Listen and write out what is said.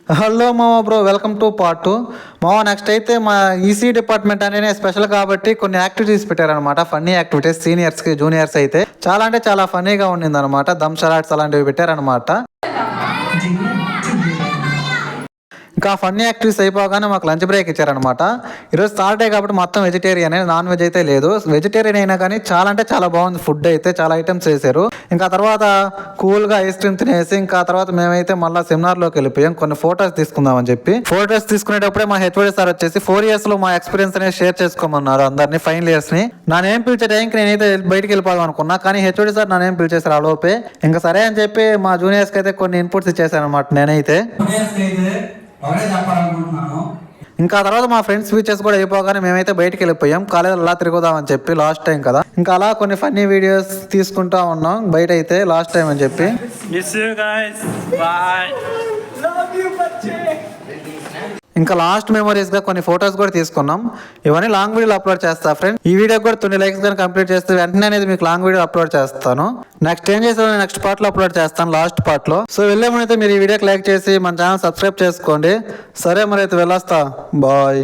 Hello మామ bro, welcome to part 2. మామ next అయితే మా ఈసీ డిపార్ట్మెంట్ అనేది స్పెషల్ కాబట్టి కొన్ని యాక్టివిటీస్ పెట్టారనమాట. ఫన్నీ యాక్టివిటీస్ సీనియర్స్కి జూనియర్స్ అయితే చాలా అంటే చాలా ఫన్నీగా ఉండింది అనమాట. దమ్ షలాట్స్ అలాంటివి పెట్టారనమాట. ఇంకా ఫన్నీ యాక్టివిటీస్ అయిపోగానే మాకు లంచ్ బ్రేక్ ఇచ్చారనమాట. ఈరోజు సాటర్డే కాబట్టి మొత్తం వెజిటేరియన్, నాన్ వెజ్ అయితే లేదు. వెజిటేరియన్ అయినా కానీ చాలా అంటే చాలా బాగుంది ఫుడ్ అయితే. చాలా ఐటమ్స్ చేశారు. ఇంకా తర్వాత కూల్గా ఐస్ క్రీమ్ తినేసి ఇంకా తర్వాత మేమైతే మళ్ళీ సెమినార్లోకి వెళ్ళిపోయాం. కొన్ని ఫొటోస్ తీసుకుందామని చెప్పి ఫొటోస్ తీసుకునేటప్పుడే మా హెచ్ఓడి సార్ వచ్చేసి 4 years లో మా ఎక్స్పీరియన్స్ అనేది షేర్ చేసుకోమన్నారు అందరినీ, ఫైనల్ ఇయర్స్ ని. నానేం పిలిచే టైంకి నేనైతే బయటికి వెళ్ళిపోదాం అనుకున్నా, కానీ హెచ్ఓడి సార్ నానేం పిలిచేసారు ఆ లోపే. ఇంకా సరే అని చెప్పి మా జూనియర్స్కి అయితే కొన్ని ఇన్పుట్స్ ఇచ్చేసాను అనమాట నేనైతే. ఇంకా తర్వాత మా ఫ్రెండ్స్ స్పీచెస్ కూడా అయిపోగానే మేమైతే బయటికి వెళ్ళిపోయాం. కాలేజ్ అలా తిరుగుదామని చెప్పి, లాస్ట్ టైం కదా. ఇంకా అలా కొన్ని ఫన్నీ వీడియోస్ తీసుకుంటా ఉన్నాం బయట అయితే, లాస్ట్ టైం అని చెప్పి. ఇంకా లాస్ట్ మెమరీస్ గా కొన్ని ఫొటోస్ కూడా తీసుకున్నాం. ఇవన్నీ లాంగ్ వీడియోలు అప్లోడ్ చేస్తా ఫ్రెండ్. ఈ వీడియో కూడా 20 likes కానీ కంప్లీట్ చేస్తే వెంటనే అనేది మీకు లాంగ్ వీడియో అప్లోడ్ చేస్తాను. నెక్స్ట్ ఏం చేస్తాను, నెక్స్ట్ పార్ట్ లో అప్లోడ్ చేస్తాను, లాస్ట్ పార్ట్ లో. సో వెళ్ళే ముందు అయితే మీరు ఈ వీడియోకి లైక్ చేసి మన ఛానల్ సబ్స్క్రైబ్ చేసుకోండి. సరే మరి అయితే వెళ్ళొస్తా, బాయ్.